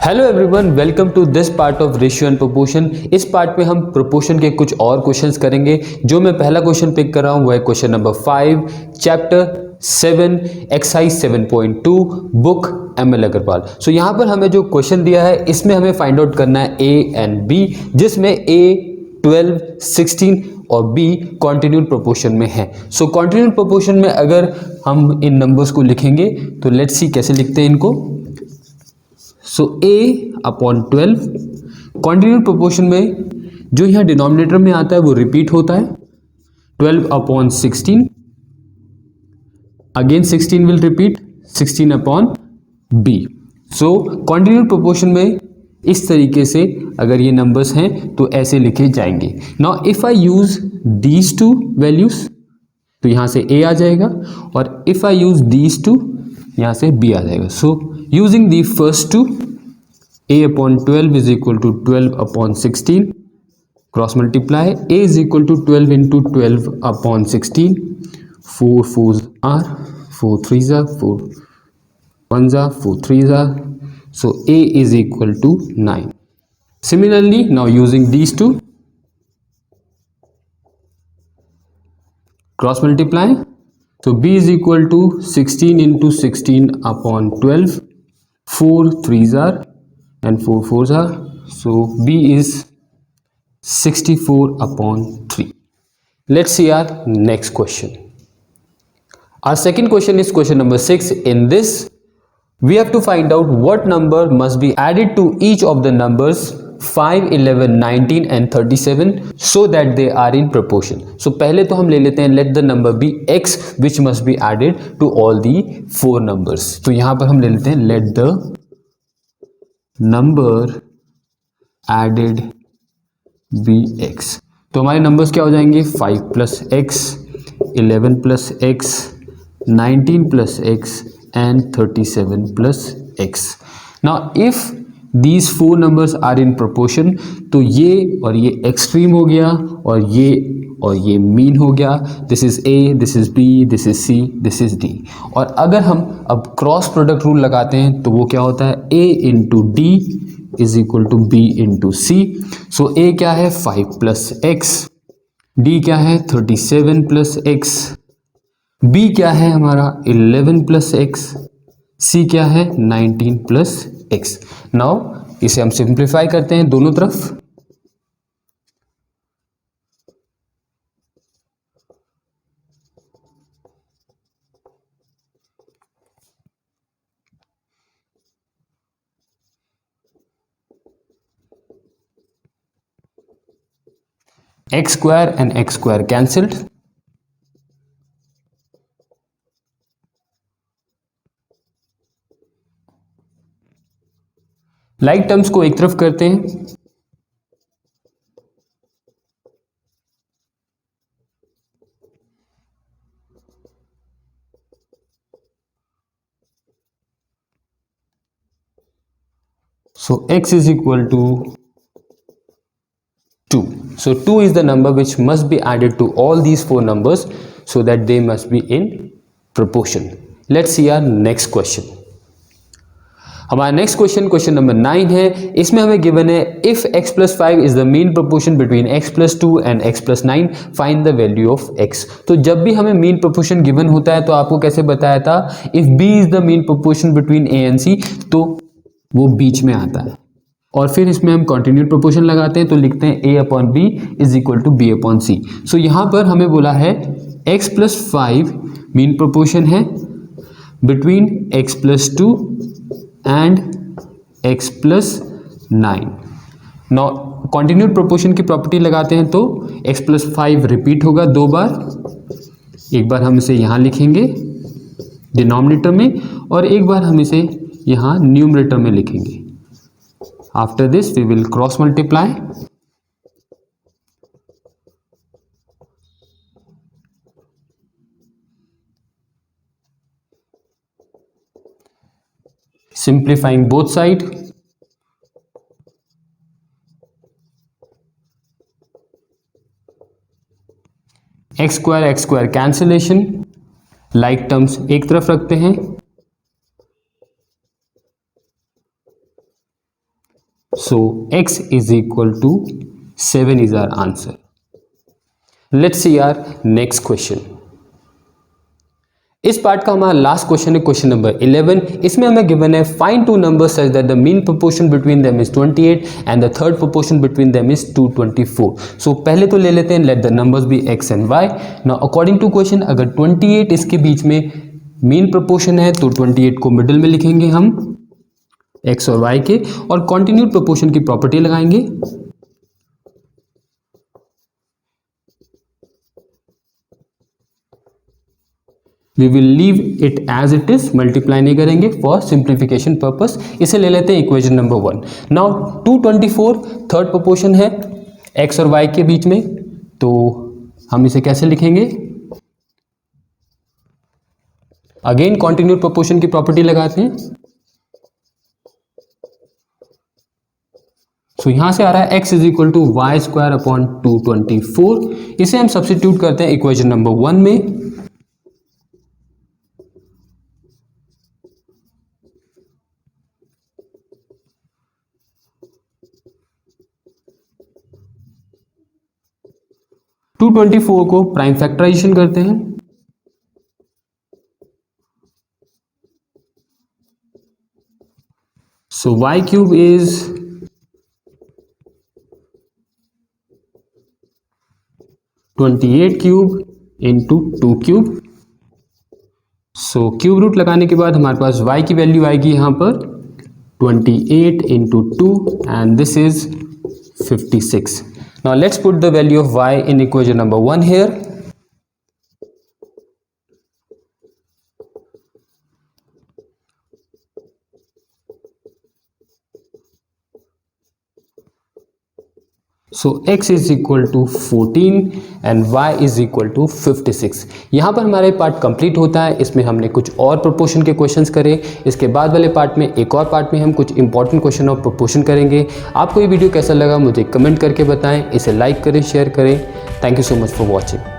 Hello everyone, welcome to this part of ratio and proportion. इस part में हम proportion के कुछ और क्वेश्चंस करेंगे। जो मैं पहला क्वेश्चन पिक कर रहा हूं वो है question number 5 chapter 7 exercise 7.2 book M L. Agarwal. So यहाँ पर हमें जो क्वेश्चन दिया है इसमें हमें फाइंड आउट करना है ए एंड बी, जिसमें ए 12, 16 और बी कॉन्टिन्यूड प्रोपोर्शन में है। सो कॉन्टिन्यूड प्रोपोर्शन में अगर हम इन नंबर्स को लिखेंगे तो लेट्स सी कैसे लिखते हैं इनको। सो a अपॉन 12 कॉन्टिन्यूड प्रोपोर्शन में जो यहाँ डिनोमिनेटर में आता है वो रिपीट होता है। 12 upon 16 again 16 will repeat 16 upon b। So continued proportion में इस तरीके से अगर ये नंबर्स हैं तो ऐसे लिखे जाएंगे। Now if I use these two values तो यहाँ से a आ जाएगा, और if I use these two यहाँ से b आ जाएगा। So using the first two, a upon 12 is equal to 12 upon 16, cross multiply, a is equal to 12 into 12 upon 16, 4 4s are 4 3s are 4 1s are 4 3s are, so a is equal to 9. Similarly, now using these two, cross multiply, so b is equal to 16 into 16 upon 12, 4 3s are and 4 4s are, so b is 64 upon 3. Let's see our next question. Our second question is question number 6. In this we have to find out what number must be added to each of the numbers 5, 11, 19 and 37 so that they are in proportion. So पहले तो हम ले लेते हैं let the number be x which must be added to all the 4 numbers. तो यहाँ पर हम ले लेते हैं let the number added be x। तो हमारे नंबर्स क्या हो जाएंगे 5 plus x, 11 plus x, 19 plus x and 37 plus x. Now if these 4 numbers are in proportion तो ये और ये एक्सट्रीम हो गया और ये मीन हो गया। This is A, this is B, this is C, this is D. और अगर हम अब क्रॉस प्रोडक्ट रूल लगाते हैं तो वो क्या होता है a into D is equal to B into C. So a क्या है 5 प्लस एक्स, d क्या है 37 प्लस एक्स, b क्या है हमारा 11 प्लस एक्स, c क्या है 19 प्लस एक्स। नाउ इसे हम सिंप्लीफाई करते हैं दोनों तरफ। x square and x square cancelled, like terms को एक तरफ करते हैं, so x is equal to 2. So 2 is the number which must be added to all these 4 numbers so that they must be in proportion. Let's see our next question. हमारा next question number 9 है। इसमें हमें given है if x plus 5 is the mean proportion between x plus 2 and x plus 9 find the value of x। तो जब भी हमें mean proportion given होता है तो आपको कैसे बताया था if b is the mean proportion between a and c, तो वो बीच में आता है। और फिर इसमें हम कॉन्टिन्यूड प्रोपोर्शन लगाते हैं तो लिखते हैं a upon B is equal to B upon C. So यहाँ पर हमें बोला है x प्लस 5 मीन प्रोपोर्शन है between x plus 2 and x plus 9। Now continued proportion की प्रॉपर्टी लगाते हैं तो x प्लस 5 रिपीट होगा 2 बार। एक बार हम इसे यहाँ लिखेंगे डिनोमिनेटर में और एक बार हम इसे यहाँ न्यूमरेटर में लिखेंगे। After this we will cross multiply, simplifying both side, x square cancellation, like terms एक तरफ रखते हैं So x is equal to 7 is our answer. Let's see our next question. इस पार्ट का हमारा लास्ट क्वेश्चन है क्वेश्चन नंबर 11. इसमें हमें गिवन है find two numbers such that the mean proportion between them is 28 and the third proportion between them is 224. So पहले तो ले लेते हैं let the numbers be x and y. Now according to question अगर 28 इसके बीच में mean proportion है तो 28 को मिडिल में लिखेंगे हम x और y के, और कॉन्टिन्यूड प्रोपोर्शन की प्रॉपर्टी लगाएंगे. We will leave it as it is, multiply नहीं करेंगे फॉर सिंप्लीफिकेशन पर्पस. इसे ले लेते हैं equation number 1. Now 224 third proportion है x और y के बीच में, तो हम इसे कैसे लिखेंगे? अगेन कॉन्टिन्यूड प्रोपोर्शन की प्रॉपर्टी लगाते हैं. सो यहां से आ रहा है x is equal to y square upon 224. इसे हम सब्स्टिट्यूट करते हैं इक्वेशन नंबर 1 में. टू 224 को प्राइम फैक्टराइजेशन करते हैं. So y cube is 28 cube into 2 cube. So cube root लगाने के बाद हमारे पास y की वैल्यू आएगी यहां पर 28 into 2 and this is 56. Now let's put the value of y in equation number 1 here. So x is equal to 14 and y is equal to 56. यहाँ पर हमारा पार्ट कंप्लीट होता है. इसमें हमने कुछ और प्रोपोर्शन के क्वेश्चंस करे. इसके बाद वाले पार्ट में एक और पार्ट में हम कुछ इंपॉर्टेंट क्वेश्चन ऑफ प्रोपोर्शन करेंगे. आपको ये वीडियो कैसा लगा मुझे कमेंट करके बताएं. इसे लाइक करें, शेयर करें. Thank you so much for watching.